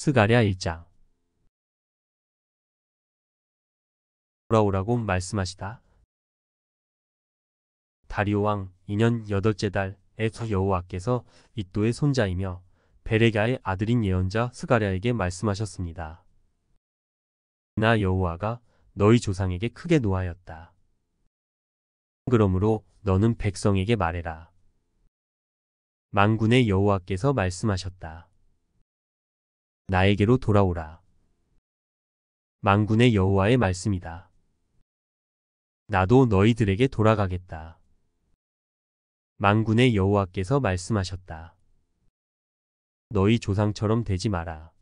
스가랴 1장. 돌아오라고 말씀하시다. 다리오 왕 2년 8째 달에 여호와께서 이또의 손자이며 베레가의 아들인 예언자 스가랴에게 말씀하셨습니다. 나 여호와가 너희 조상에게 크게 노하였다. 그러므로 너는 백성에게 말해라. 만군의 여호와께서 말씀하셨다. 나에게로 돌아오라. 만군의 여호와의 말씀이다. 나도 너희들에게 돌아가겠다. 만군의 여호와께서 말씀하셨다. 너희 조상처럼 되지 마라.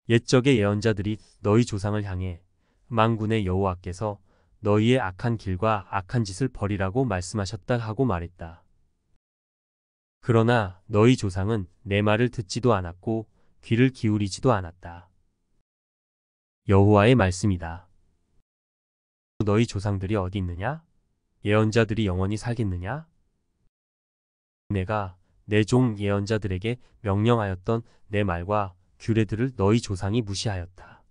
옛적의 예언자들이 너희 조상을 향해 만군의 여호와께서 너희의 악한 길과 악한 짓을 버리라고 말씀하셨다 하고 말했다. 그러나 너희 조상은 내 말을 듣지도 않았고 귀를 기울이지도 않았다. 여호와의 말씀이다. 너희 조상들이 어디 있느냐? 예언자들이 영원히 살겠느냐? 내가 내 종 예언자들에게 명령하였던 내 말과 규례들을 너희 조상이 무시하였다.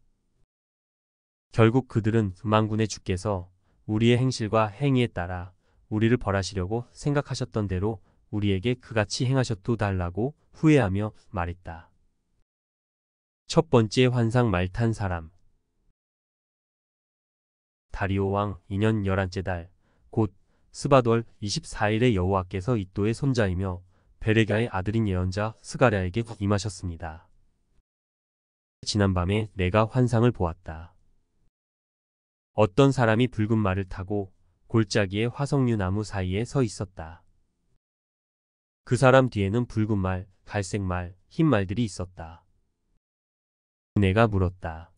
결국 그들은 만군의 주께서 우리의 행실과 행위에 따라 우리를 벌하시려고 생각하셨던 대로 우리에게 그같이 행하셨도 달라고 후회하며 말했다. 첫 번째 환상 말 탄 사람. 다리오 왕 2년 11째 달, 곧 스바돌 24일에 여호와께서 이또의 손자이며 베레가의 아들인 예언자 스가랴에게 임하셨습니다. 지난밤에 내가 환상을 보았다. 어떤 사람이 붉은 말을 타고 골짜기의 화석류 나무 사이에 서 있었다. 그 사람 뒤에는 붉은 말, 갈색 말, 흰 말들이 있었다. 내가 물었다.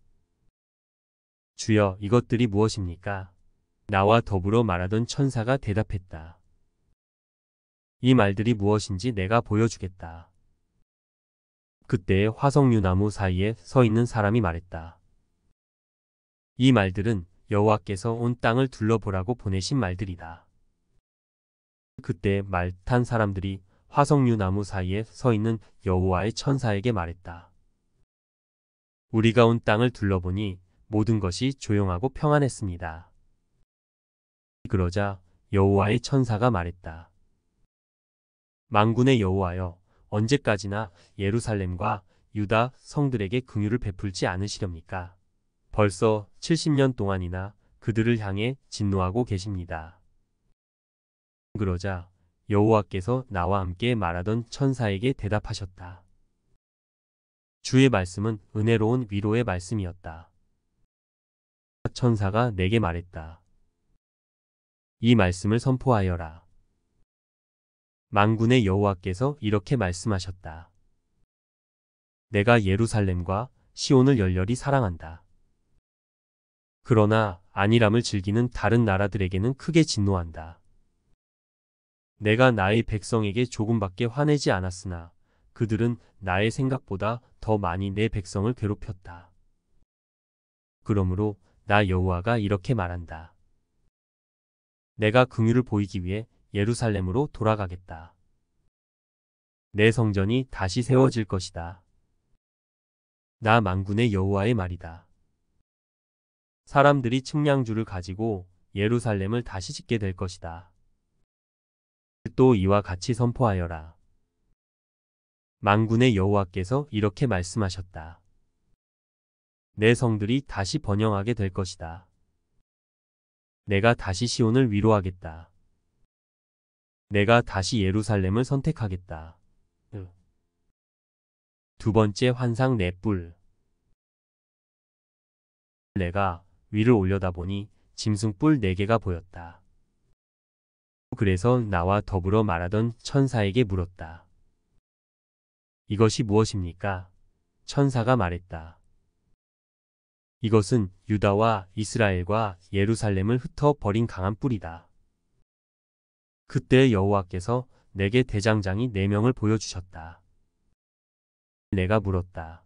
주여, 이것들이 무엇입니까? 나와 더불어 말하던 천사가 대답했다. 이 말들이 무엇인지 내가 보여주겠다. 그때의 화석류 나무 사이에 서 있는 사람이 말했다. 이 말들은 여호와께서 온 땅을 둘러보라고 보내신 말들이다. 그때 말 탄 사람들이 화석류 나무 사이에 서 있는 여호와의 천사에게 말했다. 우리가 온 땅을 둘러보니 모든 것이 조용하고 평안했습니다. 그러자 여호와의 천사가 말했다. 만군의 여호와여, 언제까지나 예루살렘과 유다 성들에게 긍휼을 베풀지 않으시렵니까? 벌써 70년 동안이나 그들을 향해 진노하고 계십니다. 그러자 여호와께서 나와 함께 말하던 천사에게 대답하셨다. 주의 말씀은 은혜로운 위로의 말씀이었다. 천사가 내게 말했다. 이 말씀을 선포하여라. 만군의 여호와께서 이렇게 말씀하셨다. 내가 예루살렘과 시온을 열렬히 사랑한다. 그러나 안일함을 즐기는 다른 나라들에게는 크게 진노한다. 내가 나의 백성에게 조금밖에 화내지 않았으나 그들은 나의 생각보다 더 많이 내 백성을 괴롭혔다. 그러므로 나 여호와가 이렇게 말한다. 내가 긍휼을 보이기 위해 예루살렘으로 돌아가겠다. 내 성전이 다시 세워질 것이다. 나 만군의 여호와의 말이다. 사람들이 측량주를 가지고 예루살렘을 다시 짓게 될 것이다. 또 이와 같이 선포하여라. 만군의 여호와께서 이렇게 말씀하셨다. 내 성들이 다시 번영하게 될 것이다. 내가 다시 시온을 위로하겠다. 내가 다시 예루살렘을 선택하겠다. 두 번째 환상 넷불. 내가 위를 올려다보니 짐승뿔 4개가 보였다. 그래서 나와 더불어 말하던 천사에게 물었다. 이것이 무엇입니까? 천사가 말했다. 이것은 유다와 이스라엘과 예루살렘을 흩어 버린 강한 뿔이다. 그때 여호와께서 내게 대장장이 4명을 보여주셨다. 내가 물었다.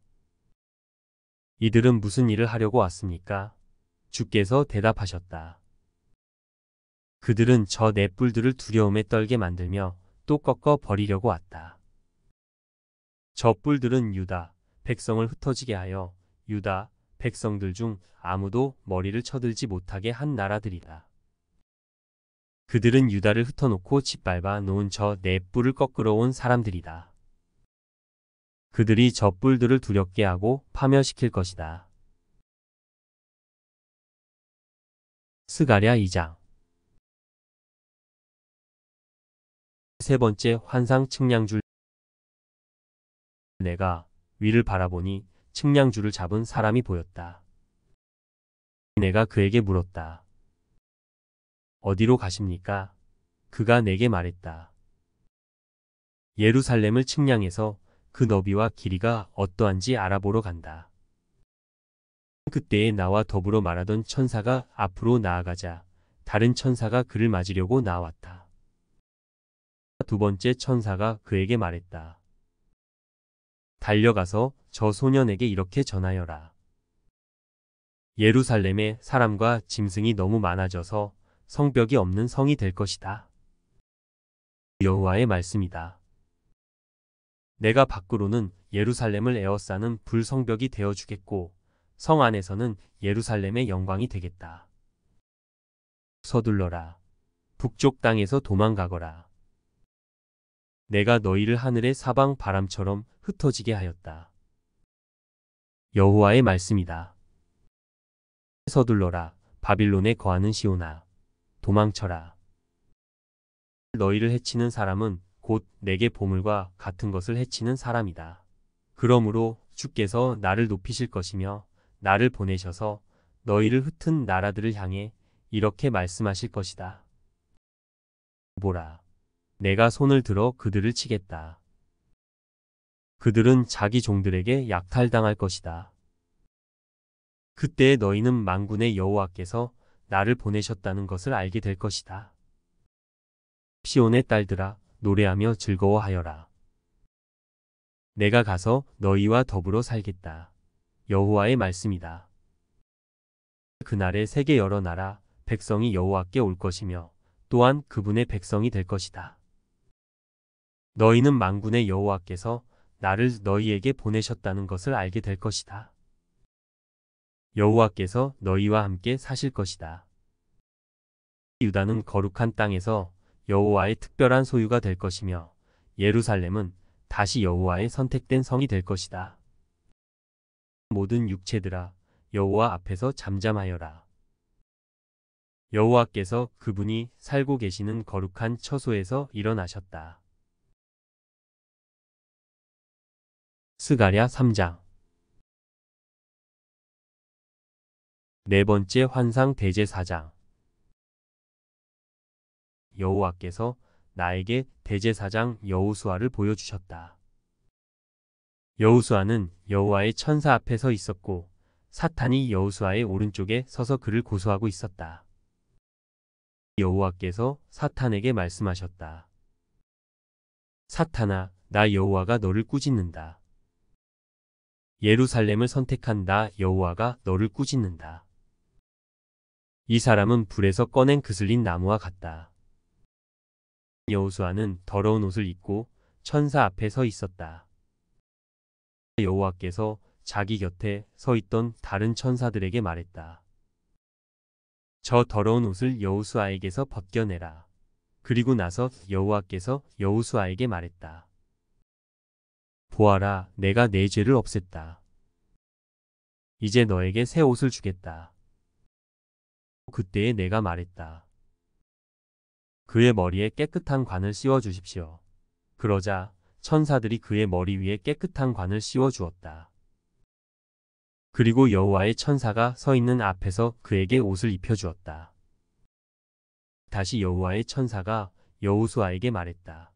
이들은 무슨 일을 하려고 왔습니까? 주께서 대답하셨다. 그들은 저 4뿔들을 두려움에 떨게 만들며 또 꺾어 버리려고 왔다. 저 뿔들은 유다, 백성을 흩어지게 하여 유다 백성들 중 아무도 머리를 쳐들지 못하게 한 나라들이다. 그들은 유다를 흩어놓고 짓밟아 놓은 저 네 뿔을 꺾으러 온 사람들이다. 그들이 저 뿔들을 두렵게 하고 파멸시킬 것이다. 스가랴 2장. 세 번째 환상 측량줄. 내가 위를 바라보니 측량줄을 잡은 사람이 보였다. 내가 그에게 물었다. 어디로 가십니까? 그가 내게 말했다. 예루살렘을 측량해서 그 너비와 길이가 어떠한지 알아보러 간다. 그때에 나와 더불어 말하던 천사가 앞으로 나아가자 다른 천사가 그를 맞으려고 나왔다. 두 번째 천사가 그에게 말했다. 달려가서 저 소년에게 이렇게 전하여라. 예루살렘에 사람과 짐승이 너무 많아져서 성벽이 없는 성이 될 것이다. 여호와의 말씀이다. 내가 밖으로는 예루살렘을 에워싸는 불성벽이 되어주겠고 성 안에서는 예루살렘의 영광이 되겠다. 서둘러라. 북쪽 땅에서 도망가거라. 내가 너희를 하늘의 사방 바람처럼 흩어지게 하였다. 여호와의 말씀이다. 서둘러라. 바빌론에 거하는 시온아. 도망쳐라. 너희를 해치는 사람은 곧 내게 보물과 같은 것을 해치는 사람이다. 그러므로 주께서 나를 높이실 것이며 나를 보내셔서 너희를 흩은 나라들을 향해 이렇게 말씀하실 것이다. 보라. 내가 손을 들어 그들을 치겠다. 그들은 자기 종들에게 약탈당할 것이다. 그때 너희는 만군의 여호와께서 나를 보내셨다는 것을 알게 될 것이다. 시온의 딸들아, 노래하며 즐거워하여라. 내가 가서 너희와 더불어 살겠다. 여호와의 말씀이다. 그날에 세계 여러 나라 백성이 여호와께 올 것이며 또한 그분의 백성이 될 것이다. 너희는 만군의 여호와께서 나를 너희에게 보내셨다는 것을 알게 될 것이다. 여호와께서 너희와 함께 사실 것이다. 유다는 거룩한 땅에서 여호와의 특별한 소유가 될 것이며 예루살렘은 다시 여호와의 선택된 성이 될 것이다. 모든 육체들아, 여호와 앞에서 잠잠하여라. 여호와께서 그분이 살고 계시는 거룩한 처소에서 일어나셨다. 스가랴 3장. 네 번째 환상 대제사장. 여호와께서 나에게 대제사장 여호수아를 보여주셨다. 여호수아는 여호와의 천사 앞에 서 있었고 사탄이 여호수아의 오른쪽에 서서 그를 고소하고 있었다. 여호와께서 사탄에게 말씀하셨다. 사탄아, 나 여호와가 너를 꾸짖는다. 예루살렘을 선택한 나 여호와가 너를 꾸짖는다. 이 사람은 불에서 꺼낸 그슬린 나무와 같다. 여호수아는 더러운 옷을 입고 천사 앞에 서 있었다. 여호와께서 자기 곁에 서 있던 다른 천사들에게 말했다. 저 더러운 옷을 여호수아에게서 벗겨내라. 그리고 나서 여호와께서 여호수아에게 말했다. 보아라, 내가 내 죄를 없앴다. 이제 너에게 새 옷을 주겠다. 그때에 내가 말했다. 그의 머리에 깨끗한 관을 씌워 주십시오. 그러자 천사들이 그의 머리 위에 깨끗한 관을 씌워 주었다. 그리고 여호와의 천사가 서 있는 앞에서 그에게 옷을 입혀 주었다. 다시 여호와의 천사가 여호수아에게 말했다.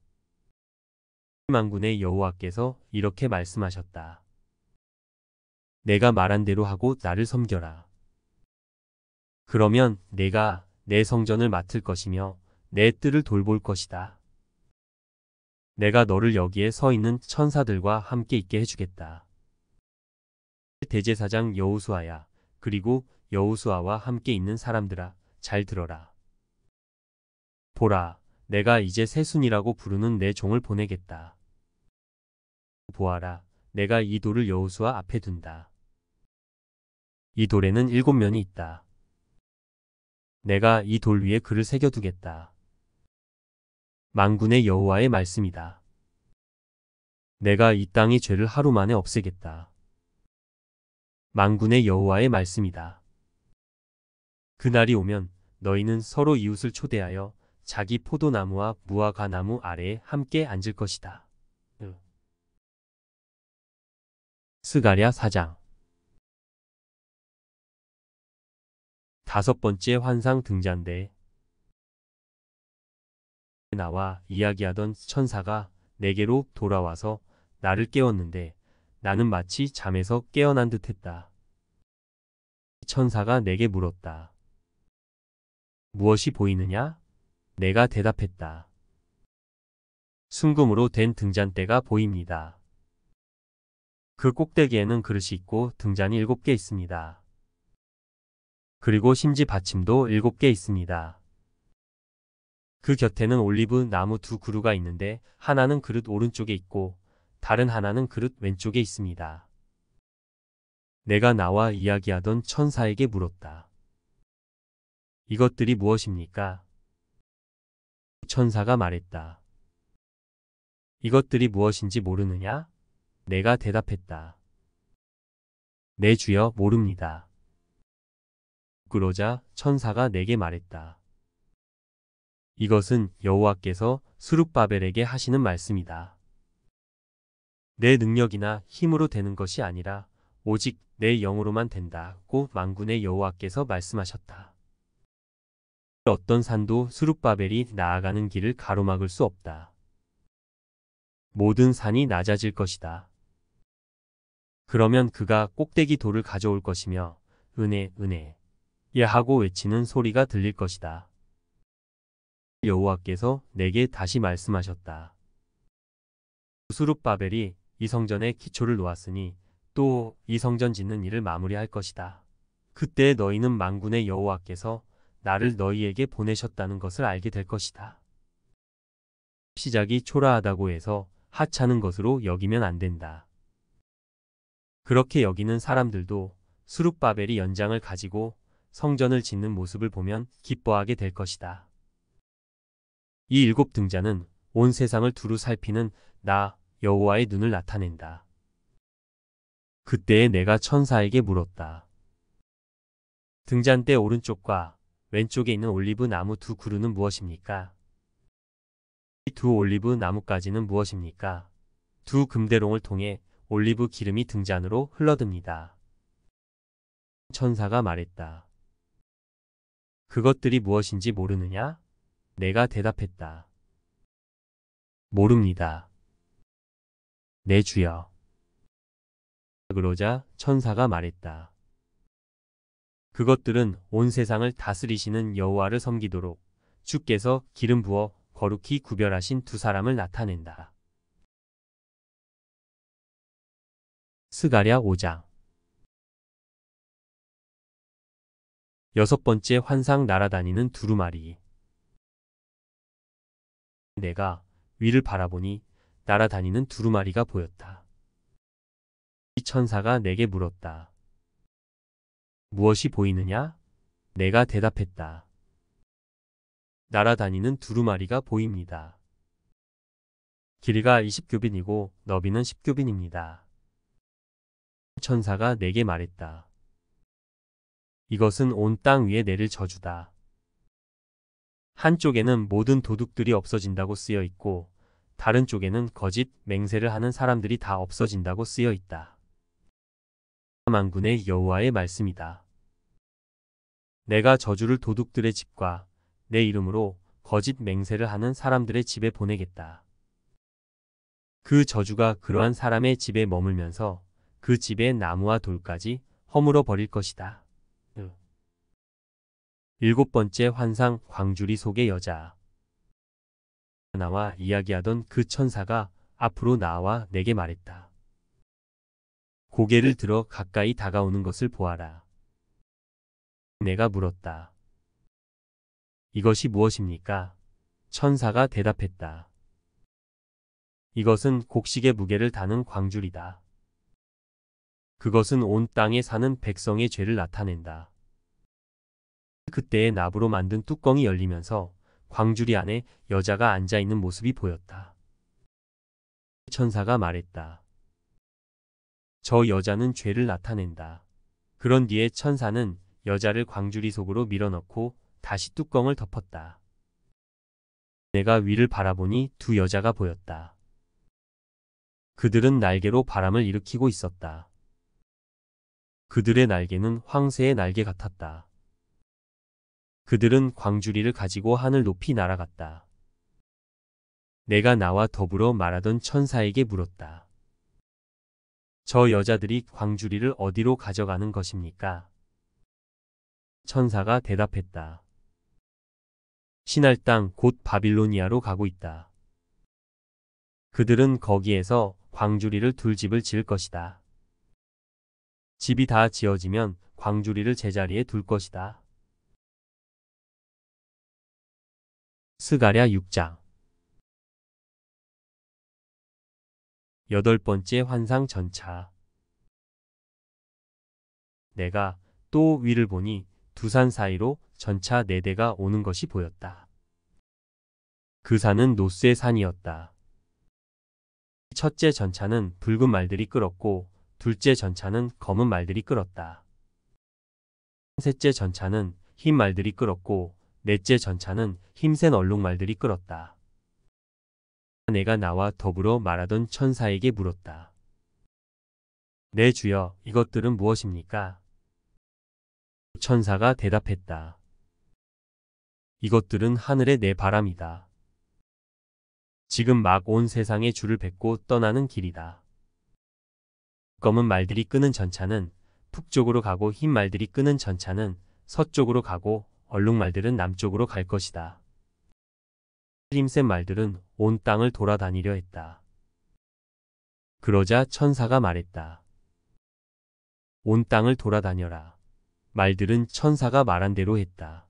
만군의 여호와께서 이렇게 말씀하셨다. 내가 말한 대로 하고 나를 섬겨라. 그러면 내가 내 성전을 맡을 것이며 내 뜰을 돌볼 것이다. 내가 너를 여기에 서 있는 천사들과 함께 있게 해주겠다. 대제사장 여호수아야, 그리고 여호수아와 함께 있는 사람들아, 잘 들어라. 보라, 내가 이제 새순이라고 부르는 내 종을 보내겠다. 보아라, 내가 이 돌을 여호수아 앞에 둔다. 이 돌에는 7면이 있다. 내가 이 돌 위에 글을 새겨두겠다. 만군의 여호와의 말씀이다. 내가 이 땅의 죄를 하루 만에 없애겠다. 만군의 여호와의 말씀이다. 그날이 오면 너희는 서로 이웃을 초대하여 자기 포도나무와 무화과나무 아래에 함께 앉을 것이다. 스가랴 4장 5번째 환상 등잔대. 나와 이야기하던 천사가 내게로 돌아와서 나를 깨웠는데 나는 마치 잠에서 깨어난 듯했다. 천사가 내게 물었다. 무엇이 보이느냐? 내가 대답했다. 순금으로 된 등잔대가 보입니다. 그 꼭대기에는 그릇이 있고 등잔이 7개 있습니다. 그리고 심지 받침도 7개 있습니다. 그 곁에는 올리브 나무 2그루가 있는데 하나는 그릇 오른쪽에 있고 다른 하나는 그릇 왼쪽에 있습니다. 내가 나와 이야기하던 천사에게 물었다. 이것들이 무엇입니까? 천사가 말했다. 이것들이 무엇인지 모르느냐? 내가 대답했다. 내 주여 모릅니다. 그러자 천사가 내게 말했다. 이것은 여호와께서 스룹바벨에게 하시는 말씀이다. 내 능력이나 힘으로 되는 것이 아니라 오직 내 영으로만 된다고 만군의 여호와께서 말씀하셨다. 어떤 산도 스룹바벨이 나아가는 길을 가로막을 수 없다. 모든 산이 낮아질 것이다. 그러면 그가 꼭대기 돌을 가져올 것이며 은혜 은혜 하고 외치는 소리가 들릴 것이다. 여호와께서 내게 다시 말씀하셨다. 스룹바벨이 이 성전의 기초를 놓았으니 또 이 성전 짓는 일을 마무리할 것이다. 그때 너희는 만군의 여호와께서 나를 너희에게 보내셨다는 것을 알게 될 것이다. 시작이 초라하다고 해서 하찮은 것으로 여기면 안 된다. 그렇게 여기는 사람들도 스룹바벨이 연장을 가지고 성전을 짓는 모습을 보면 기뻐하게 될 것이다. 이 7등잔은 온 세상을 두루 살피는 나 여호와의 눈을 나타낸다. 그때에 내가 천사에게 물었다. 등잔대 오른쪽과 왼쪽에 있는 올리브 나무 2그루는 무엇입니까? 이 2 올리브 나무까지는 무엇입니까? 2 금대롱을 통해 올리브 기름이 등잔으로 흘러듭니다. 천사가 말했다. 그것들이 무엇인지 모르느냐? 내가 대답했다. 모릅니다. 내 주여. 그러자 천사가 말했다. 그것들은 온 세상을 다스리시는 여호와를 섬기도록 주께서 기름 부어 거룩히 구별하신 2 사람을 나타낸다. 스가랴 5장 6번째 환상 날아다니는 두루마리. 내가 위를 바라보니 날아다니는 두루마리가 보였다. 이 천사가 내게 물었다. 무엇이 보이느냐? 내가 대답했다. 날아다니는 두루마리가 보입니다. 길이가 20규빗이고 너비는 10규빗입니다. 천사가 내게 말했다. 이것은 온 땅 위에 내릴 저주다. 한쪽에는 모든 도둑들이 없어진다고 쓰여 있고 다른 쪽에는 거짓 맹세를 하는 사람들이 다 없어진다고 쓰여 있다. 만군의 여호와의 말씀이다. 내가 저주를 도둑들의 집과 내 이름으로 거짓 맹세를 하는 사람들의 집에 보내겠다. 그 저주가 그러한 사람의 집에 머물면서 그 집의 나무와 돌까지 허물어 버릴 것이다. 7번째 환상 광주리 속의 여자. 나와 이야기하던 그 천사가 앞으로 나와 내게 말했다. 고개를 들어 가까이 다가오는 것을 보아라. 내가 물었다. 이것이 무엇입니까? 천사가 대답했다. 이것은 곡식의 무게를 다는 광줄이다. 그것은 온 땅에 사는 백성의 죄를 나타낸다. 그때의 나무로 만든 뚜껑이 열리면서 광주리 안에 여자가 앉아있는 모습이 보였다. 천사가 말했다. 저 여자는 죄를 나타낸다. 그런 뒤에 천사는 여자를 광주리 속으로 밀어넣고 다시 뚜껑을 덮었다. 내가 위를 바라보니 두 여자가 보였다. 그들은 날개로 바람을 일으키고 있었다. 그들의 날개는 황새의 날개 같았다. 그들은 광주리를 가지고 하늘 높이 날아갔다. 내가 나와 더불어 말하던 천사에게 물었다. 저 여자들이 광주리를 어디로 가져가는 것입니까? 천사가 대답했다. 신할 땅 곧 바빌로니아로 가고 있다. 그들은 거기에서 광주리를 둘 집을 지을 것이다. 집이 다 지어지면 광주리를 제자리에 둘 것이다. 스가랴 6장 8번째 환상 전차. 내가 또 위를 보니 두 산 사이로 전차 4대가 오는 것이 보였다. 그 산은 노스의 산이었다. 첫째 전차는 붉은 말들이 끌었고 둘째 전차는 검은 말들이 끌었다. 셋째 전차는 흰 말들이 끌었고 넷째 전차는 힘센 얼룩말들이 끌었다. 내가 나와 더불어 말하던 천사에게 물었다. 내 주여, 이것들은 무엇입니까? 천사가 대답했다. 이것들은 하늘의 내 바람이다. 지금 막 온 세상에 줄을 뱉고 떠나는 길이다. 검은 말들이 끄는 전차는 북쪽으로 가고 흰 말들이 끄는 전차는 서쪽으로 가고 얼룩말들은 남쪽으로 갈 것이다. 힘센 말들은 온 땅을 돌아다니려 했다. 그러자 천사가 말했다. 온 땅을 돌아다녀라. 말들은 천사가 말한 대로 했다.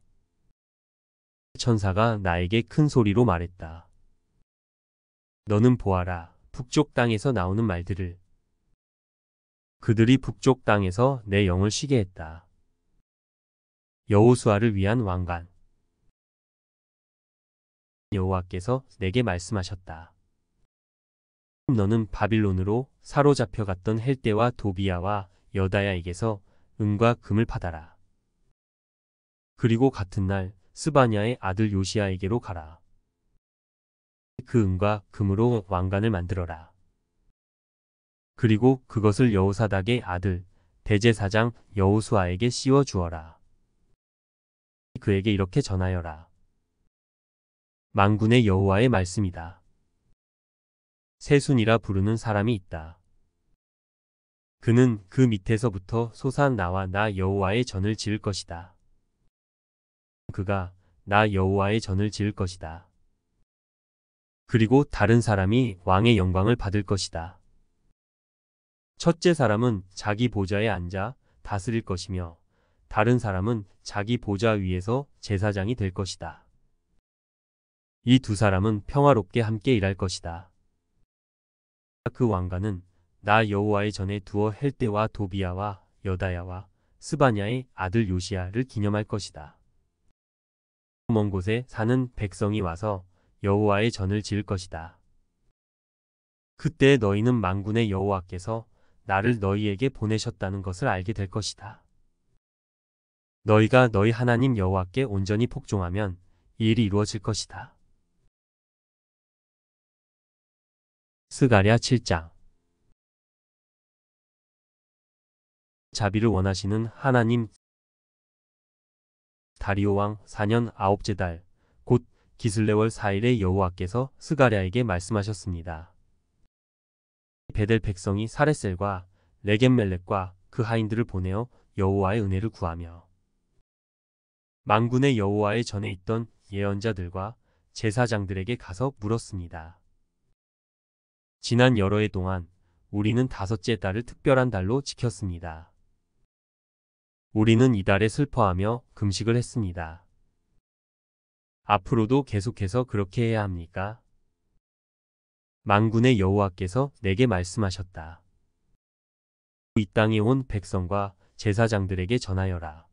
천사가 나에게 큰 소리로 말했다. 너는 보아라, 북쪽 땅에서 나오는 말들을. 그들이 북쪽 땅에서 내 영을 쉬게 했다. 여호수아를 위한 왕관. 여호와께서 내게 말씀하셨다. 너는 바빌론으로 사로잡혀 갔던 헬대와 도비야와 여다야에게서 은과 금을 받아라. 그리고 같은 날 스바냐의 아들 요시야에게로 가라. 그 은과 금으로 왕관을 만들어라. 그리고 그것을 여호사닥의 아들 대제사장 여호수아에게 씌워 주어라. 그에게 이렇게 전하여라. 만군의 여호와의 말씀이다. 세순이라 부르는 사람이 있다. 그는 그 밑에서부터 솟아나와 나 여호와의 전을 지을 것이다. 그가 나 여호와의 전을 지을 것이다. 그리고 다른 사람이 왕의 영광을 받을 것이다. 첫째 사람은 자기 보좌에 앉아 다스릴 것이며 다른 사람은 자기 보좌 위에서 제사장이 될 것이다. 이 두 사람은 평화롭게 함께 일할 것이다. 그 왕관은 나 여호와의 전에 두어 헬대와 도비야와 여다야와 스바냐의 아들 요시야를 기념할 것이다. 먼 곳에 사는 백성이 와서 여호와의 전을 지을 것이다. 그때 너희는 만군의 여호와께서 나를 너희에게 보내셨다는 것을 알게 될 것이다. 너희가 너희 하나님 여호와께 온전히 복종하면 이 일이 이루어질 것이다. 스가랴 7장 자비를 원하시는 하나님. 다리오 왕 4년 9째 달 곧 기슬레월 4일에 여호와께서 스가랴에게 말씀하셨습니다. 베델 백성이 사레셀과 레겜멜렉과 그 하인들을 보내어 여호와의 은혜를 구하며 만군의 여호와의 전에 있던 예언자들과 제사장들에게 가서 물었습니다. 지난 여러 해 동안 우리는 5째 달을 특별한 달로 지켰습니다. 우리는 이달에 슬퍼하며 금식을 했습니다. 앞으로도 계속해서 그렇게 해야 합니까? 만군의 여호와께서 내게 말씀하셨다. 이 땅에 온 백성과 제사장들에게 전하여라.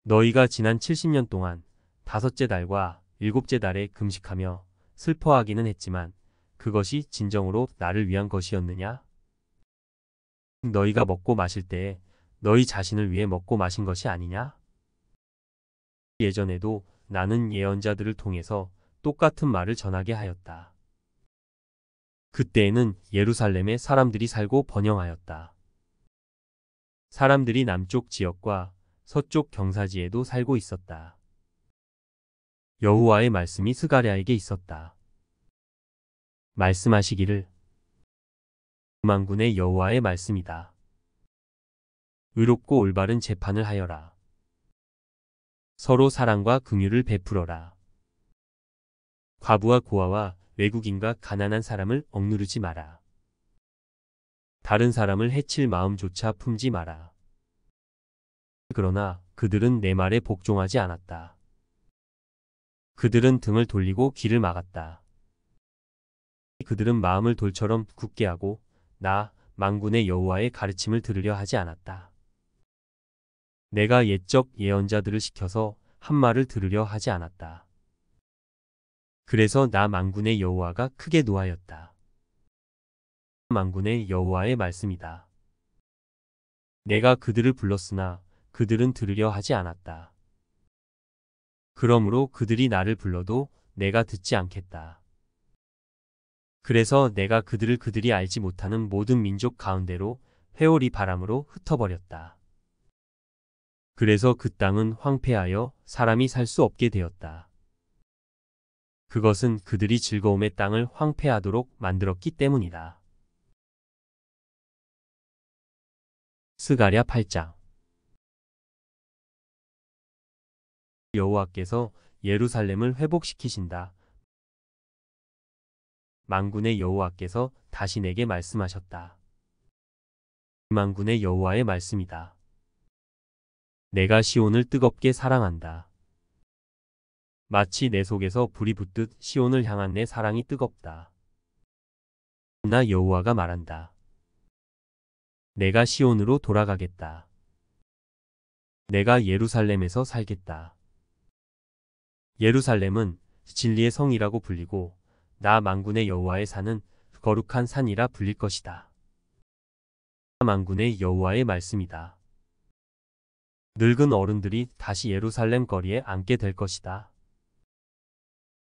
너희가 지난 70년 동안 다섯째 달과 일곱째 달에 금식하며 슬퍼하기는 했지만 그것이 진정으로 나를 위한 것이었느냐? 너희가 먹고 마실 때에 너희 자신을 위해 먹고 마신 것이 아니냐? 예전에도 나는 예언자들을 통해서 똑같은 말을 전하게 하였다. 그때에는 예루살렘에 사람들이 살고 번영하였다. 사람들이 남쪽 지역과 서쪽 경사지에도 살고 있었다. 여호와의 말씀이 스가랴에게 있었다. 말씀하시기를 만군의 여호와의 말씀이다. 의롭고 올바른 재판을 하여라. 서로 사랑과 긍휼을 베풀어라. 과부와 고아와 외국인과 가난한 사람을 억누르지 마라. 다른 사람을 해칠 마음조차 품지 마라. 그러나 그들은 내 말에 복종하지 않았다. 그들은 등을 돌리고 귀를 막았다. 그들은 마음을 돌처럼 굳게 하고 나 만군의 여호와의 가르침을 들으려 하지 않았다. 내가 옛적 예언자들을 시켜서 한 말을 들으려 하지 않았다. 그래서 나 만군의 여호와가 크게 노하였다. 만군의 여호와의 말씀이다. 내가 그들을 불렀으나 그들은 들으려 하지 않았다. 그러므로 그들이 나를 불러도 내가 듣지 않겠다. 그래서 내가 그들을 그들이 알지 못하는 모든 민족 가운데로 회오리 바람으로 흩어버렸다. 그래서 그 땅은 황폐하여 사람이 살 수 없게 되었다. 그것은 그들이 즐거움의 땅을 황폐하도록 만들었기 때문이다. 스가랴 8장. 여호와께서 예루살렘을 회복시키신다. 만군의 여호와께서 다시 내게 말씀하셨다. 만군의 여호와의 말씀이다. 내가 시온을 뜨겁게 사랑한다. 마치 내 속에서 불이 붙듯 시온을 향한 내 사랑이 뜨겁다. 나 여호와가 말한다. 내가 시온으로 돌아가겠다. 내가 예루살렘에서 살겠다. 예루살렘은 진리의 성이라고 불리고 나 만군의 여호와의 산은 거룩한 산이라 불릴 것이다. 만군의 여호와의 말씀이다. 늙은 어른들이 다시 예루살렘 거리에 앉게 될 것이다.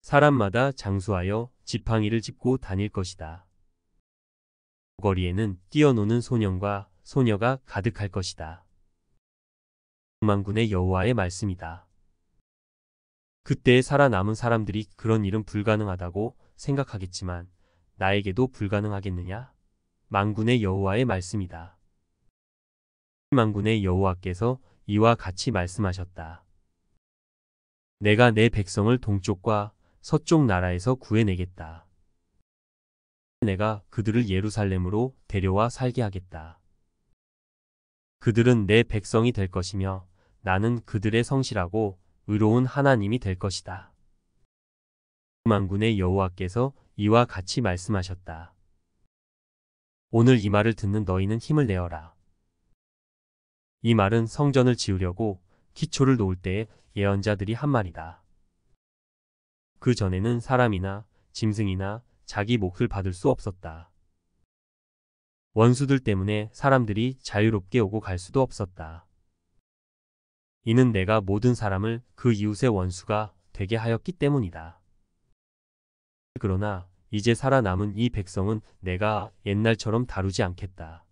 사람마다 장수하여 지팡이를 짚고 다닐 것이다. 거리에는 뛰어노는 소년과 소녀가 가득할 것이다. 만군의 여호와의 말씀이다. 그때에 살아남은 사람들이 그런 일은 불가능하다고 생각하겠지만 나에게도 불가능하겠느냐? 만군의 여호와의 말씀이다. 만군의 여호와께서 이와 같이 말씀하셨다. 내가 내 백성을 동쪽과 서쪽 나라에서 구해내겠다. 내가 그들을 예루살렘으로 데려와 살게 하겠다. 그들은 내 백성이 될 것이며 나는 그들의 성실하고 의로운 하나님이 될 것이다. 만군의 여호와께서 이와 같이 말씀하셨다. 오늘 이 말을 듣는 너희는 힘을 내어라. 이 말은 성전을 지으려고 기초를 놓을 때에 예언자들이 한 말이다. 그 전에는 사람이나 짐승이나 자기 몫을 받을 수 없었다. 원수들 때문에 사람들이 자유롭게 오고 갈 수도 없었다. 이는 내가 모든 사람을 그 이웃의 원수가 되게 하였기 때문이다. 그러나 이제 살아남은 이 백성은 내가 옛날처럼 다루지 않겠다.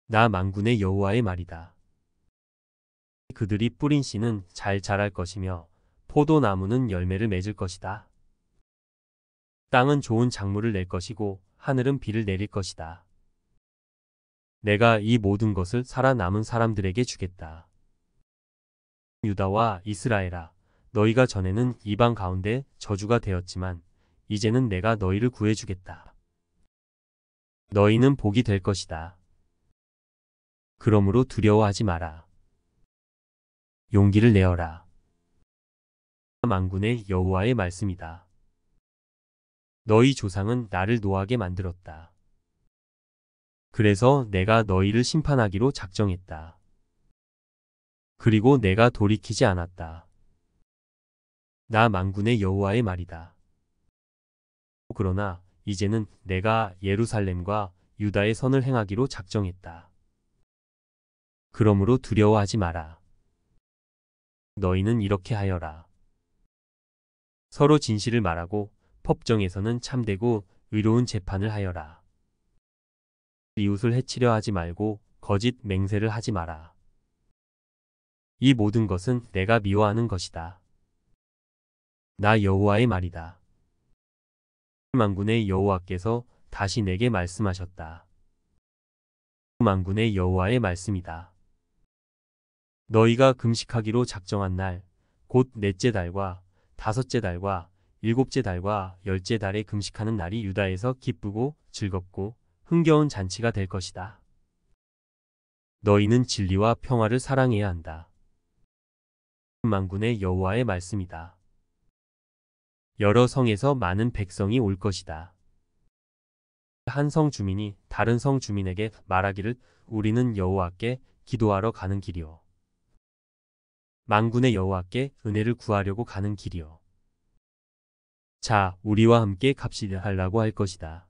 나 만군의 여호와의 말이다. 그들이 뿌린 씨는 잘 자랄 것이며 포도나무는 열매를 맺을 것이다. 땅은 좋은 작물을 낼 것이고 하늘은 비를 내릴 것이다. 내가 이 모든 것을 살아남은 사람들에게 주겠다. 유다와 이스라엘아, 너희가 전에는 이방 가운데 저주가 되었지만 이제는 내가 너희를 구해주겠다. 너희는 복이 될 것이다. 그러므로 두려워하지 마라. 용기를 내어라. 만군의 여호와의 말씀이다. 너희 조상은 나를 노하게 만들었다. 그래서 내가 너희를 심판하기로 작정했다. 그리고 내가 돌이키지 않았다. 나 만군의 여호와의 말이다. 그러나 이제는 내가 예루살렘과 유다의 선을 행하기로 작정했다. 그러므로 두려워하지 마라. 너희는 이렇게 하여라. 서로 진실을 말하고 법정에서는 참되고 의로운 재판을 하여라. 이웃을 해치려 하지 말고 거짓 맹세를 하지 마라. 이 모든 것은 내가 미워하는 것이다. 나 여호와의 말이다. 만군의 여호와께서 다시 내게 말씀하셨다. 만군의 여호와의 말씀이다. 너희가 금식하기로 작정한 날, 곧 넷째 달과 다섯째 달과 일곱째 달과 열째 달에 금식하는 날이 유다에서 기쁘고 즐겁고 흥겨운 잔치가 될 것이다. 너희는 진리와 평화를 사랑해야 한다. 만군의 여호와의 말씀이다. 여러 성에서 많은 백성이 올 것이다. 한 성 주민이 다른 성 주민에게 말하기를 우리는 여호와께 기도하러 가는 길이요. 만군의 여호와께 은혜를 구하려고 가는 길이요. 자, 우리와 함께 갑시다 하려고 할 것이다.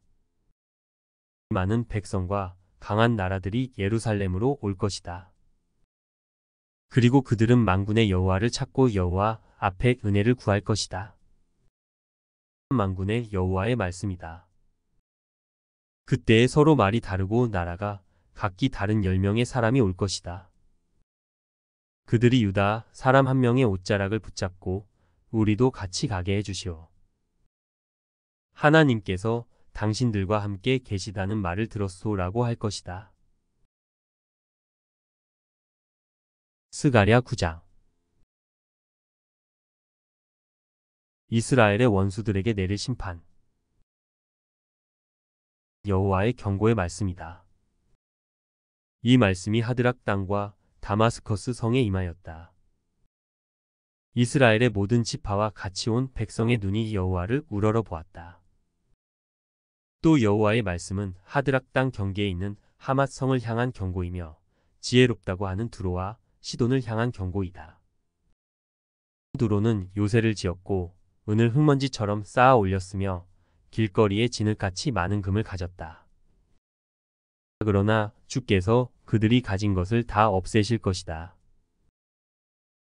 많은 백성과 강한 나라들이 예루살렘으로 올 것이다. 그리고 그들은 만군의 여호와를 찾고 여호와 앞에 은혜를 구할 것이다. 만군의 여호와의 말씀이다. 그때에 서로 말이 다르고 나라가 각기 다른 10명의 사람이 올 것이다. 그들이 유다 사람 한 명의 옷자락을 붙잡고 우리도 같이 가게 해주시오. 하나님께서 당신들과 함께 계시다는 말을 들었소라고 할 것이다. 스가랴 9장. 이스라엘의 원수들에게 내릴 심판. 여호와의 경고의 말씀이다. 이 말씀이 하드락 땅과 다마스커스 성에 임하였다. 이스라엘의 모든 지파와 같이 온 백성의 눈이 여호와를 우러러 보았다. 또 여호와의 말씀은 하드락 땅 경계에 있는 하맛 성을 향한 경고이며 지혜롭다고 하는 두로와 시돈을 향한 경고이다. 두로는 요새를 지었고 은을 흙먼지처럼 쌓아 올렸으며 길거리에 진흙같이 많은 금을 가졌다. 그러나 주께서 그들이 가진 것을 다 없애실 것이다.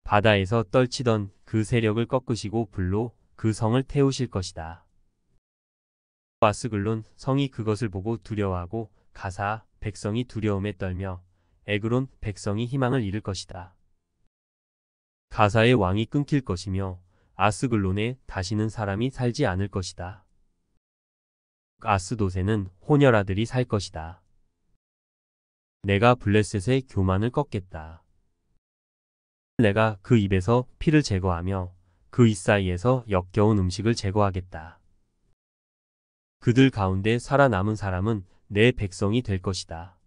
바다에서 떨치던 그 세력을 꺾으시고 불로 그 성을 태우실 것이다. 아스글론 성이 그것을 보고 두려워하고 가사 백성이 두려움에 떨며 에그론 백성이 희망을 잃을 것이다. 가사의 왕이 끊길 것이며 아스글론에 다시는 사람이 살지 않을 것이다. 아스도세는 혼혈아들이 살 것이다. 내가 블레셋의 교만을 꺾겠다. 내가 그 입에서 피를 제거하며 그 입 사이에서 역겨운 음식을 제거하겠다. 그들 가운데 살아남은 사람은 내 백성이 될 것이다.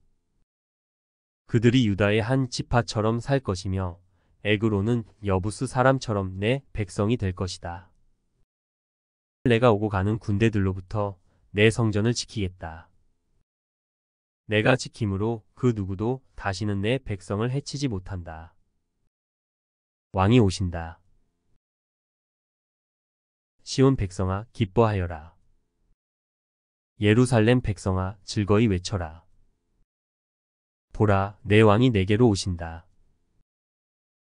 그들이 유다의 한 지파처럼 살 것이며 에그로는 여부스 사람처럼 내 백성이 될 것이다. 내가 오고 가는 군대들로부터 내 성전을 지키겠다. 내가 지킴으로 그 누구도 다시는 내 백성을 해치지 못한다. 왕이 오신다. 시온 백성아 기뻐하여라. 예루살렘 백성아 즐거이 외쳐라. 보라, 내 왕이 내게로 오신다.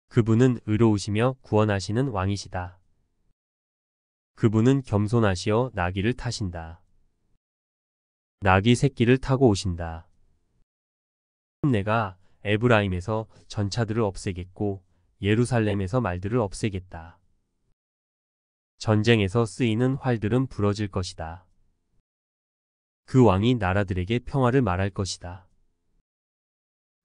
그분은 의로우시며 구원하시는 왕이시다. 그분은 겸손하시어 나귀를 타신다. 나귀 새끼를 타고 오신다. 내가 에브라임에서 전차들을 없애겠고 예루살렘에서 말들을 없애겠다. 전쟁에서 쓰이는 활들은 부러질 것이다. 그 왕이 나라들에게 평화를 말할 것이다.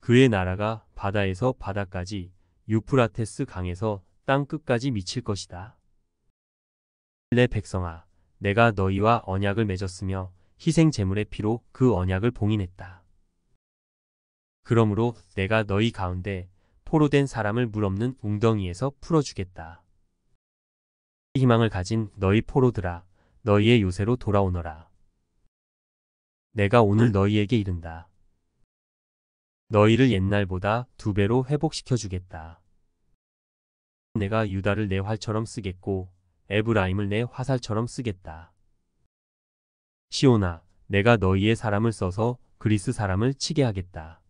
그의 나라가 바다에서 바다까지 유프라테스 강에서 땅 끝까지 미칠 것이다. 내 백성아, 내가 너희와 언약을 맺었으며 희생 제물의 피로 그 언약을 봉인했다. 그러므로 내가 너희 가운데 포로된 사람을 물 없는 웅덩이에서 풀어주겠다. 희망을 가진 너희 포로들아, 너희의 요새로 돌아오너라. 내가 오늘 너희에게 이른다. 너희를 옛날보다 2배로 회복시켜 주겠다. 내가 유다를 내 활처럼 쓰겠고 에브라임을 내 화살처럼 쓰겠다. 시온아, 내가 너희의 사람을 써서 그리스 사람을 치게 하겠다.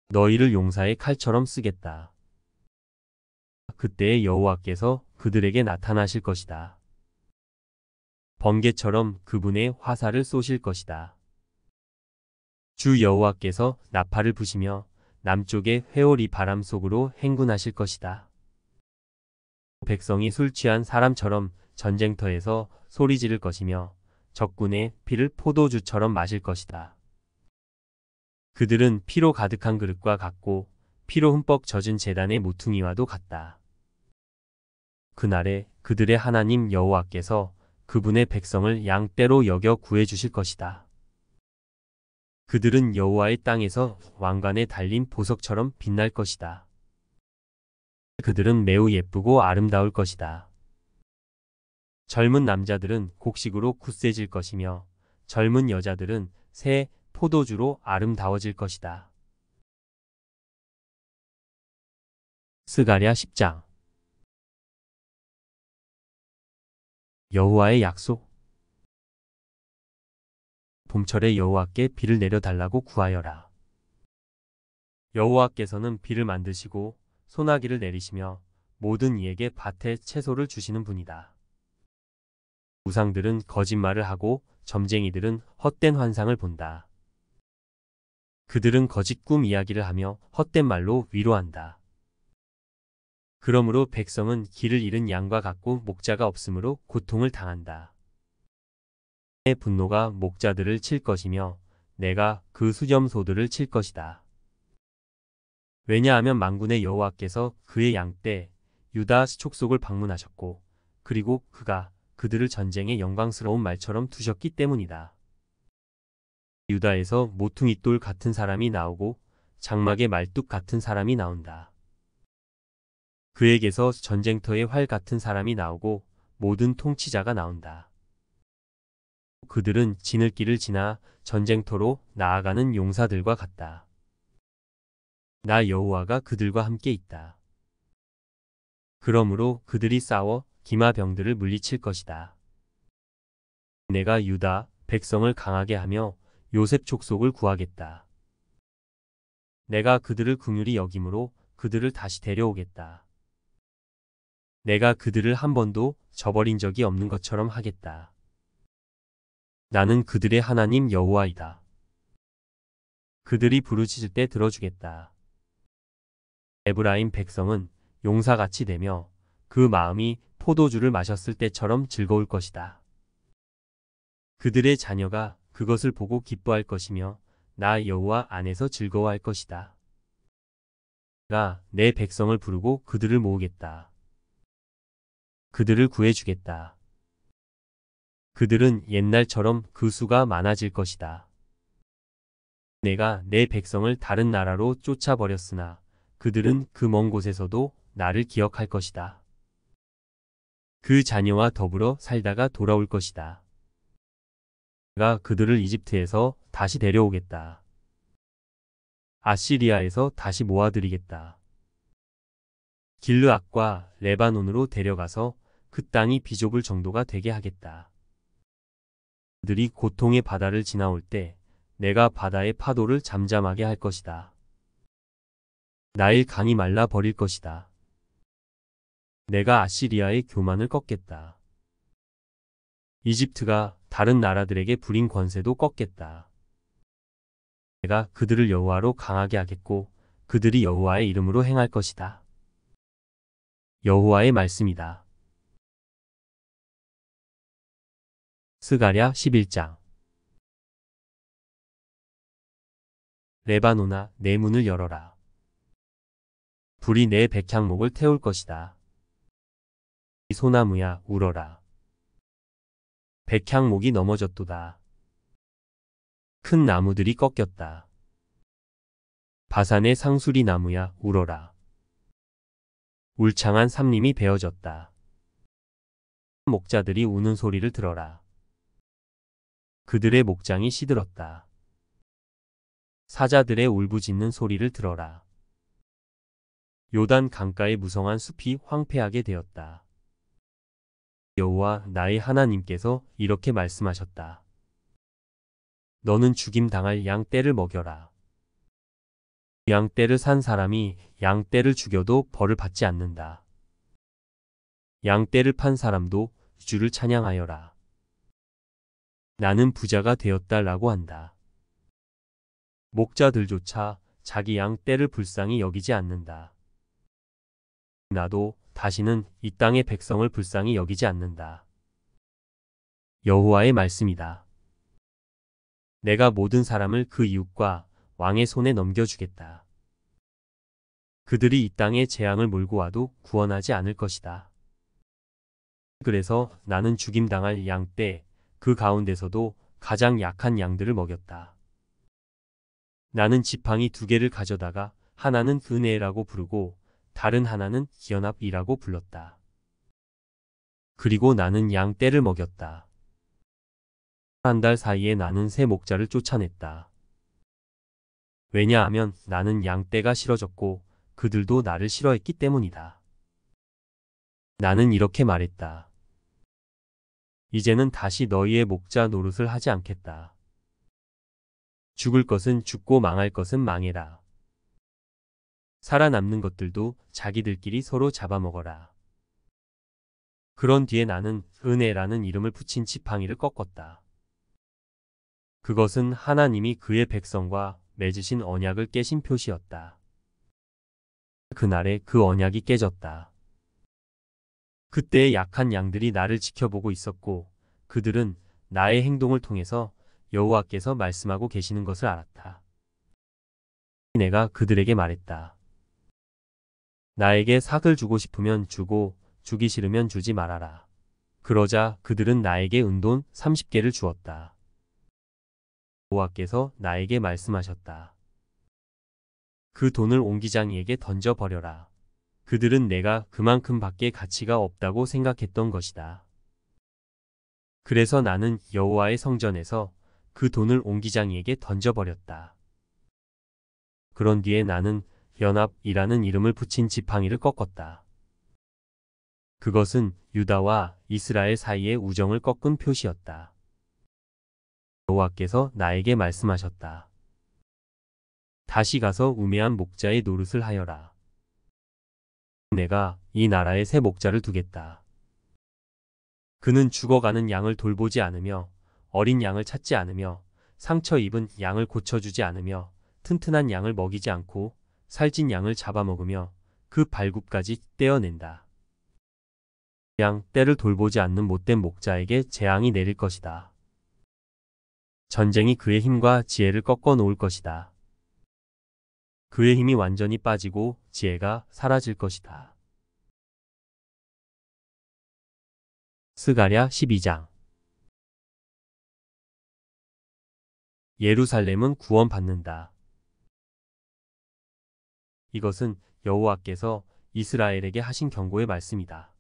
너희를 용사의 칼처럼 쓰겠다. 그때의 여호와께서 그들에게 나타나실 것이다. 번개처럼 그분의 화살을 쏘실 것이다. 주 여호와께서 나팔을 부시며 남쪽의 회오리 바람 속으로 행군하실 것이다. 백성이 술 취한 사람처럼 전쟁터에서 소리 지를 것이며 적군의 피를 포도주처럼 마실 것이다. 그들은 피로 가득한 그릇과 같고 피로 흠뻑 젖은 제단의 모퉁이와도 같다. 그날에 그들의 하나님 여호와께서 그분의 백성을 양떼로 여겨 구해주실 것이다. 그들은 여호와의 땅에서 왕관에 달린 보석처럼 빛날 것이다. 그들은 매우 예쁘고 아름다울 것이다. 젊은 남자들은 곡식으로 굳세질 것이며 젊은 여자들은 새 포도주로 아름다워질 것이다. 스가랴 10장. 여호와의 약속. 봄철에 여호와께 비를 내려달라고 구하여라. 여호와께서는 비를 만드시고 소나기를 내리시며 모든 이에게 밭에 채소를 주시는 분이다. 우상들은 거짓말을 하고 점쟁이들은 헛된 환상을 본다. 그들은 거짓 꿈 이야기를 하며 헛된 말로 위로한다. 그러므로 백성은 길을 잃은 양과 같고 목자가 없으므로 고통을 당한다. 내 분노가 목자들을 칠 것이며 내가 그 수렴소들을 칠 것이다. 왜냐하면 만군의 여호와께서 그의 양떼 유다 족속을 방문하셨고 그리고 그가 그들을 전쟁의 영광스러운 말처럼 두셨기 때문이다. 유다에서 모퉁이돌 같은 사람이 나오고 장막의 말뚝 같은 사람이 나온다. 그에게서 전쟁터의 활 같은 사람이 나오고 모든 통치자가 나온다. 그들은 지늘길을 지나 전쟁터로 나아가는 용사들과 같다. 나 여호와가 그들과 함께 있다. 그러므로 그들이 싸워 기마병들을 물리칠 것이다. 내가 유다 백성을 강하게 하며 요셉 족속을 구하겠다. 내가 그들을 긍휼히 여김으로 그들을 다시 데려오겠다. 내가 그들을 한 번도 저버린 적이 없는 것처럼 하겠다. 나는 그들의 하나님 여호와이다. 그들이 부르짖을 때 들어주겠다. 에브라임 백성은 용사같이 되며 그 마음이 포도주를 마셨을 때처럼 즐거울 것이다. 그들의 자녀가 그것을 보고 기뻐할 것이며 나 여호와 안에서 즐거워할 것이다. 내가 내 백성을 부르고 그들을 모으겠다. 그들을 구해주겠다. 그들은 옛날처럼 그 수가 많아질 것이다. 내가 내 백성을 다른 나라로 쫓아버렸으나 그들은 그 먼 곳에서도 나를 기억할 것이다. 그 자녀와 더불어 살다가 돌아올 것이다. 내가 그들을 이집트에서 다시 데려오겠다. 아시리아에서 다시 모아들이겠다. 길르앗과 레바논으로 데려가서 그 땅이 비좁을 정도가 되게 하겠다. 그들이 고통의 바다를 지나올 때 내가 바다의 파도를 잠잠하게 할 것이다. 나일 강이 말라 버릴 것이다. 내가 아시리아의 교만을 꺾겠다. 이집트가 다른 나라들에게 부린 권세도 꺾겠다. 내가 그들을 여호와로 강하게 하겠고 그들이 여호와의 이름으로 행할 것이다. 여호와의 말씀이다. 스가랴 11장. 레바논아, 내 문을 열어라. 불이 내 백향목을 태울 것이다. 이 소나무야, 울어라. 백향목이 넘어졌도다. 큰 나무들이 꺾였다. 바산의 상수리 나무야, 울어라. 울창한 삼림이 베어졌다. 목자들이 우는 소리를 들어라. 그들의 목장이 시들었다. 사자들의 울부짖는 소리를 들어라. 요단 강가의 무성한 숲이 황폐하게 되었다. 여호와 나의 하나님께서 이렇게 말씀하셨다. 너는 죽임당할 양 떼를 먹여라. 양 떼를 산 사람이 양 떼를 죽여도 벌을 받지 않는다. 양 떼를 판 사람도 주를 찬양하여라. 나는 부자가 되었다라고 한다. 목자들조차 자기 양 떼를 불쌍히 여기지 않는다. 나도 다시는 이 땅의 백성을 불쌍히 여기지 않는다. 여호와의 말씀이다. 내가 모든 사람을 그 이웃과 왕의 손에 넘겨주겠다. 그들이 이 땅에 재앙을 몰고 와도 구원하지 않을 것이다. 그래서 나는 죽임당할 양 떼, 그 가운데서도 가장 약한 양들을 먹였다. 나는 지팡이 2개를 가져다가 하나는 은혜라고 부르고 다른 하나는 연합이라고 불렀다. 그리고 나는 양 떼를 먹였다. 1달 사이에 나는 새 목자를 쫓아냈다. 왜냐하면 나는 양 떼가 싫어졌고 그들도 나를 싫어했기 때문이다. 나는 이렇게 말했다. 이제는 다시 너희의 목자 노릇을 하지 않겠다. 죽을 것은 죽고 망할 것은 망해라. 살아남는 것들도 자기들끼리 서로 잡아먹어라. 그런 뒤에 나는 은혜라는 이름을 붙인 지팡이를 꺾었다. 그것은 하나님이 그의 백성과 맺으신 언약을 깨신 표시였다. 그날에 그 언약이 깨졌다. 그때 약한 양들이 나를 지켜보고 있었고 그들은 나의 행동을 통해서 여호와께서 말씀하고 계시는 것을 알았다. 내가 그들에게 말했다. 나에게 삭을 주고 싶으면 주고 주기 싫으면 주지 말아라. 그러자 그들은 나에게 은돈 30개를 주었다. 여호와께서 나에게 말씀하셨다. 그 돈을 옹기장이에게 던져버려라. 그들은 내가 그만큼 밖에 가치가 없다고 생각했던 것이다. 그래서 나는 여호와의 성전에서 그 돈을 옹기장이에게 던져버렸다. 그런 뒤에 나는 연합이라는 이름을 붙인 지팡이를 꺾었다. 그것은 유다와 이스라엘 사이의 우정을 꺾은 표시였다. 여호와께서 나에게 말씀하셨다. 다시 가서 우매한 목자의 노릇을 하여라. 내가 이 나라에 새 목자를 두겠다. 그는 죽어가는 양을 돌보지 않으며 어린 양을 찾지 않으며 상처 입은 양을 고쳐주지 않으며 튼튼한 양을 먹이지 않고 살찐 양을 잡아먹으며 그 발굽까지 떼어낸다. 양 떼를 돌보지 않는 못된 목자에게 재앙이 내릴 것이다. 전쟁이 그의 힘과 지혜를 꺾어 놓을 것이다. 그의 힘이 완전히 빠지고 지혜가 사라질 것이다. 스가랴 12장. 예루살렘은 구원받는다. 이것은 여호와께서 이스라엘에게 하신 경고의 말씀이다.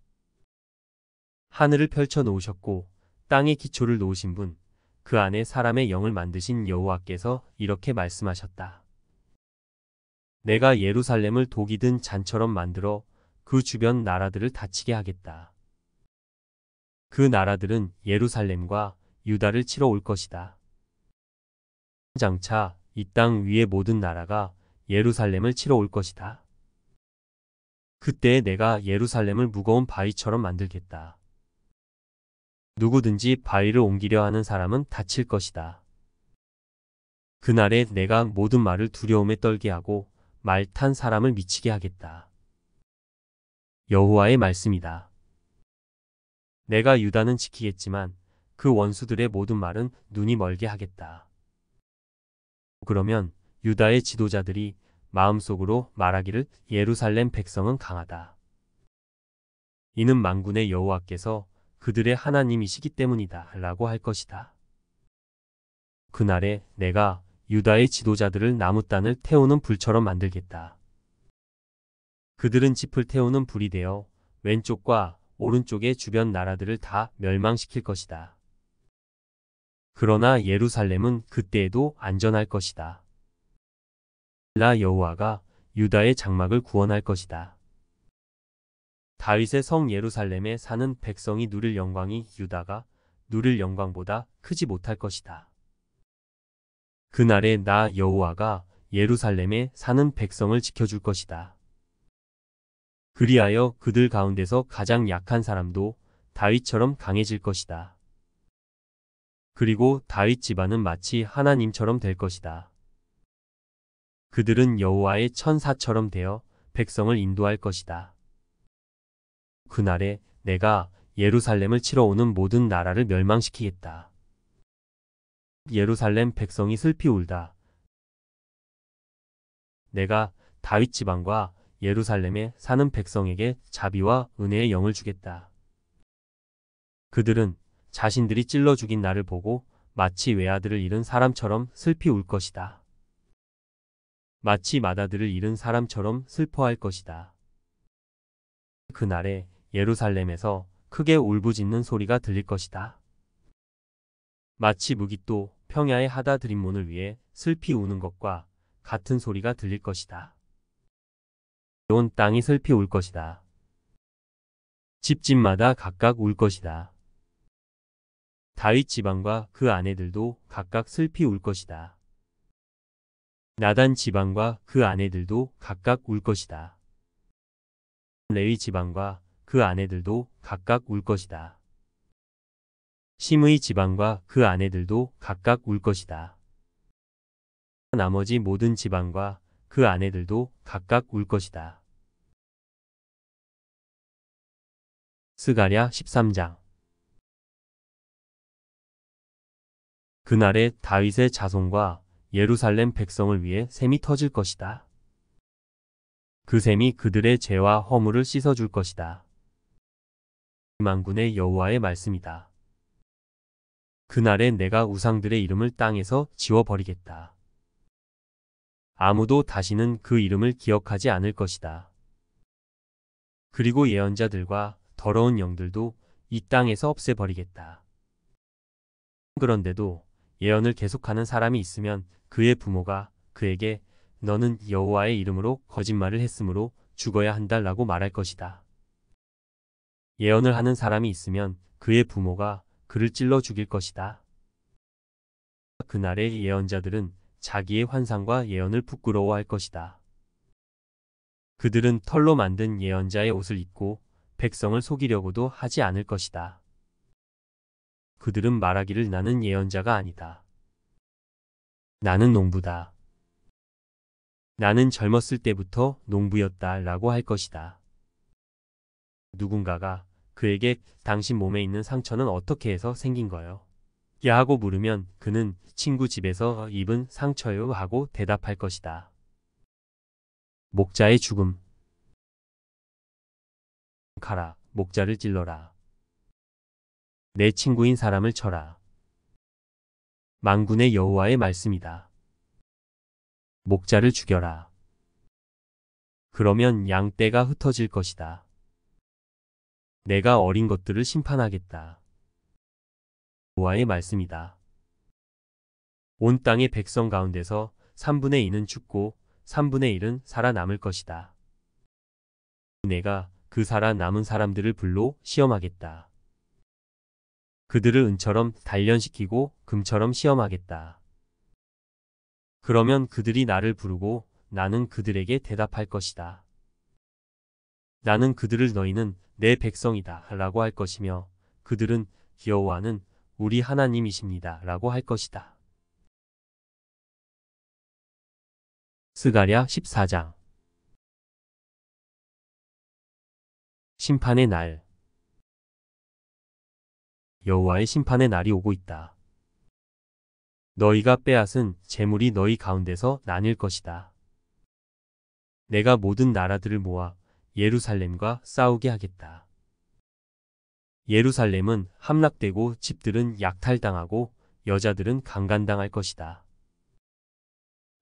하늘을 펼쳐 놓으셨고 땅에 기초를 놓으신 분, 그 안에 사람의 영을 만드신 여호와께서 이렇게 말씀하셨다. 내가 예루살렘을 독이 든 잔처럼 만들어 그 주변 나라들을 다치게 하겠다. 그 나라들은 예루살렘과 유다를 치러 올 것이다. 장차 이 땅 위의 모든 나라가 예루살렘을 치러 올 것이다. 그때 내가 예루살렘을 무거운 바위처럼 만들겠다. 누구든지 바위를 옮기려 하는 사람은 다칠 것이다. 그날에 내가 모든 말을 두려움에 떨게 하고 말 탄 사람을 미치게 하겠다. 여호와의 말씀이다. 내가 유다는 지키겠지만 그 원수들의 모든 말은 눈이 멀게 하겠다. 그러면 유다의 지도자들이 마음속으로 말하기를 예루살렘 백성은 강하다. 이는 만군의 여호와께서 그들의 하나님이시기 때문이다 라고 할 것이다. 그날에 내가 유다의 지도자들을 나무단을 태우는 불처럼 만들겠다. 그들은 짚을 태우는 불이 되어 왼쪽과 오른쪽의 주변 나라들을 다 멸망시킬 것이다. 그러나 예루살렘은 그때에도 안전할 것이다. 나 여호와가 유다의 장막을 구원할 것이다. 다윗의 성 예루살렘에 사는 백성이 누릴 영광이 유다가 누릴 영광보다 크지 못할 것이다. 그날에 나 여호와가 예루살렘에 사는 백성을 지켜줄 것이다. 그리하여 그들 가운데서 가장 약한 사람도 다윗처럼 강해질 것이다. 그리고 다윗 집안은 마치 하나님처럼 될 것이다. 그들은 여호와의 천사처럼 되어 백성을 인도할 것이다. 그날에 내가 예루살렘을 치러 오는 모든 나라를 멸망시키겠다. 예루살렘 백성이 슬피 울다. 내가 다윗 지방과 예루살렘에 사는 백성에게 자비와 은혜의 영을 주겠다. 그들은 자신들이 찔러 죽인 나를 보고 마치 외아들을 잃은 사람처럼 슬피 울 것이다. 마치 맏아들을 잃은 사람처럼 슬퍼할 것이다. 그날에 예루살렘에서 크게 울부짖는 소리가 들릴 것이다. 마치 무깃도 평야의 하다 드림몬을 위해 슬피 우는 것과 같은 소리가 들릴 것이다. 온 땅이 슬피 울 것이다. 집집마다 각각 울 것이다. 다윗 지방과 그 아내들도 각각 슬피 울 것이다. 나단 지방과 그 아내들도 각각 울 것이다. 레위 지방과 그 아내들도 각각 울 것이다. 심의 지방과 그 아내들도 각각 울 것이다. 나머지 모든 지방과 그 아내들도 각각 울 것이다. 스가랴 13장. 그날에 다윗의 자손과 예루살렘 백성을 위해 샘이 터질 것이다. 그 샘이 그들의 죄와 허물을 씻어줄 것이다. 만군의 여호와의 말씀이다. 그날에 내가 우상들의 이름을 땅에서 지워버리겠다. 아무도 다시는 그 이름을 기억하지 않을 것이다. 그리고 예언자들과 더러운 영들도 이 땅에서 없애버리겠다. 그런데도 예언을 계속하는 사람이 있으면 그의 부모가 그에게 너는 여호와의 이름으로 거짓말을 했으므로 죽어야 한다라고 말할 것이다. 예언을 하는 사람이 있으면 그의 부모가 그를 찔러 죽일 것이다. 그날의 예언자들은 자기의 환상과 예언을 부끄러워할 것이다. 그들은 털로 만든 예언자의 옷을 입고 백성을 속이려고도 하지 않을 것이다. 그들은 말하기를 나는 예언자가 아니다. 나는 농부다. 나는 젊었을 때부터 농부였다 라고 할 것이다. 누군가가 그에게 당신 몸에 있는 상처는 어떻게 해서 생긴 거요? 야 하고 물으면 그는 친구 집에서 입은 상처요 하고 대답할 것이다. 목자의 죽음. 가라, 목자를 찔러라. 내 친구인 사람을 쳐라. 만군의 여호와의 말씀이다. 목자를 죽여라. 그러면 양떼가 흩어질 것이다. 내가 어린 것들을 심판하겠다. 여호와의 말씀이다. 온 땅의 백성 가운데서 3분의 2는 죽고 3분의 1은 살아남을 것이다. 내가 그 살아남은 사람들을 불로 시험하겠다. 그들을 은처럼 단련시키고 금처럼 시험하겠다. 그러면 그들이 나를 부르고 나는 그들에게 대답할 것이다. 나는 그들을 너희는 내 백성이다 라고 할 것이며 그들은 여호와는 우리 하나님이십니다 라고 할 것이다. 스가랴 14장. 심판의 날. 여호와의 심판의 날이 오고 있다. 너희가 빼앗은 재물이 너희 가운데서 나뉠 것이다. 내가 모든 나라들을 모아 예루살렘과 싸우게 하겠다. 예루살렘은 함락되고 집들은 약탈당하고 여자들은 강간당할 것이다.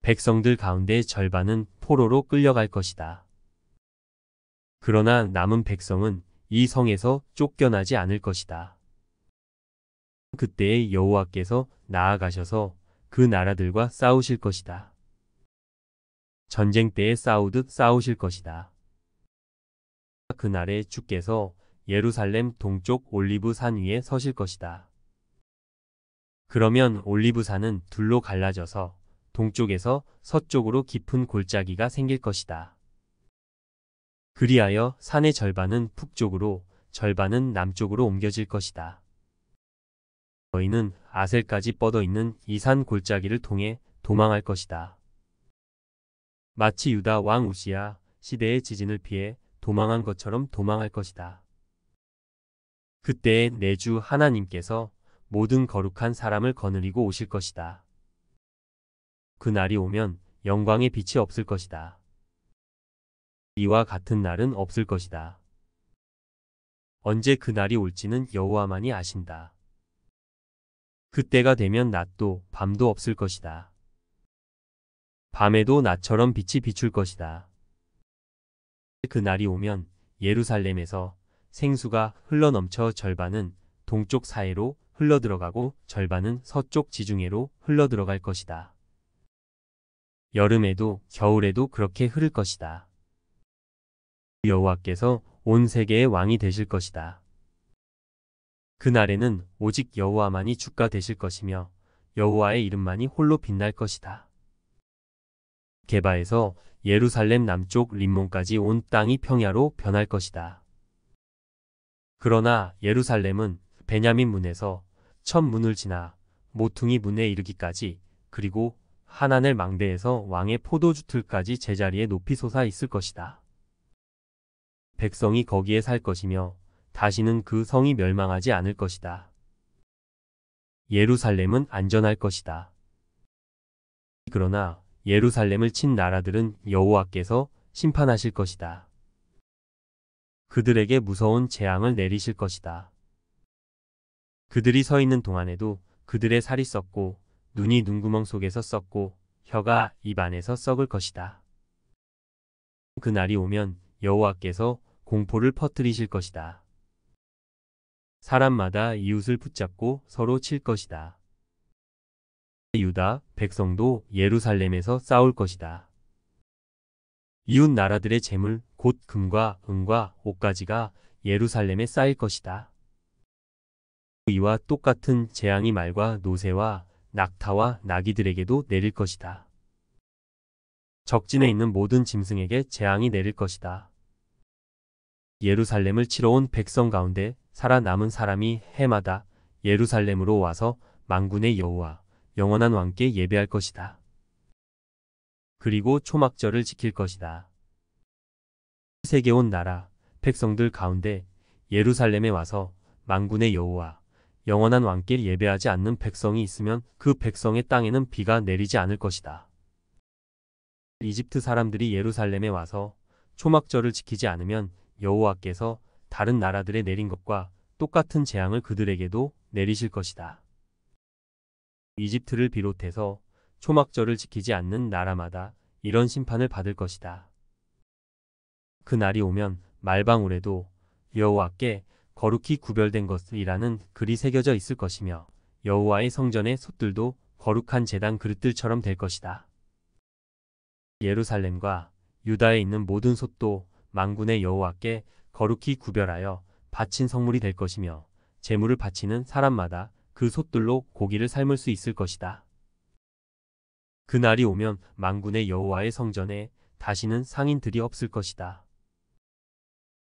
백성들 가운데 절반은 포로로 끌려갈 것이다. 그러나 남은 백성은 이 성에서 쫓겨나지 않을 것이다. 그때에 여호와께서 나아가셔서 그 나라들과 싸우실 것이다. 전쟁 때에 싸우듯 싸우실 것이다. 그날에 주께서 예루살렘 동쪽 올리브 산 위에 서실 것이다. 그러면 올리브 산은 둘로 갈라져서 동쪽에서 서쪽으로 깊은 골짜기가 생길 것이다. 그리하여 산의 절반은 북쪽으로, 절반은 남쪽으로 옮겨질 것이다. 너희는 아셀까지 뻗어 있는 이 산 골짜기를 통해 도망할 것이다. 마치 유다 왕 우시야 시대의 지진을 피해 도망한 것처럼 도망할 것이다. 그때에 내 주 하나님께서 모든 거룩한 사람을 거느리고 오실 것이다. 그날이 오면 영광의 빛이 없을 것이다. 이와 같은 날은 없을 것이다. 언제 그날이 올지는 여호와만이 아신다. 그때가 되면 낮도 밤도 없을 것이다. 밤에도 낮처럼 빛이 비출 것이다. 그날이 오면 예루살렘에서 생수가 흘러넘쳐 절반은 동쪽 사해로 흘러들어가고 절반은 서쪽 지중해로 흘러들어갈 것이다. 여름에도 겨울에도 그렇게 흐를 것이다. 여호와께서 온 세계의 왕이 되실 것이다. 그날에는 오직 여호와만이 주가 되실 것이며 여호와의 이름만이 홀로 빛날 것이다. 게바에서 예루살렘 남쪽 림몬까지 온 땅이 평야로 변할 것이다. 그러나 예루살렘은 베냐민 문에서 첫 문을 지나 모퉁이 문에 이르기까지, 그리고 하나넬 망대에서 왕의 포도주 틀까지 제자리에 높이 솟아 있을 것이다. 백성이 거기에 살 것이며 다시는 그 성이 멸망하지 않을 것이다. 예루살렘은 안전할 것이다. 그러나 예루살렘을 친 나라들은 여호와께서 심판하실 것이다. 그들에게 무서운 재앙을 내리실 것이다. 그들이 서 있는 동안에도 그들의 살이 썩고 눈이 눈구멍 속에서 썩고 혀가 입 안에서 썩을 것이다. 그날이 오면 여호와께서 공포를 퍼뜨리실 것이다. 사람마다 이웃을 붙잡고 서로 칠 것이다. 유다 백성도 예루살렘에서 싸울 것이다. 이웃 나라들의 재물 곧 금과 은과 옷가지가 예루살렘에 쌓일 것이다. 이와 똑같은 재앙이 말과 노새와 낙타와 나귀들에게도 내릴 것이다. 적진에 있는 모든 짐승에게 재앙이 내릴 것이다. 예루살렘을 치러 온 백성 가운데 살아남은 사람이 해마다 예루살렘으로 와서 만군의 여호와 영원한 왕께 예배할 것이다. 그리고 초막절을 지킬 것이다. 세계 온 나라 백성들 가운데 예루살렘에 와서 만군의 여호와 영원한 왕께 예배하지 않는 백성이 있으면 그 백성의 땅에는 비가 내리지 않을 것이다. 이집트 사람들이 예루살렘에 와서 초막절을 지키지 않으면 여호와께서 다른 나라들에 내린 것과 똑같은 재앙을 그들에게도 내리실 것이다. 이집트를 비롯해서 초막절을 지키지 않는 나라마다 이런 심판을 받을 것이다. 그날이 오면 말방울에도 여호와께 거룩히 구별된 것이라는 글이 새겨져 있을 것이며 여호와의 성전의 솥들도 거룩한 제단 그릇들처럼 될 것이다. 예루살렘과 유다에 있는 모든 솥도 만군의 여호와께 거룩히 구별하여 바친 성물이 될 것이며 제물을 바치는 사람마다 그 솥들로 고기를 삶을 수 있을 것이다. 그날이 오면 만군의 여호와의 성전에 다시는 상인들이 없을 것이다.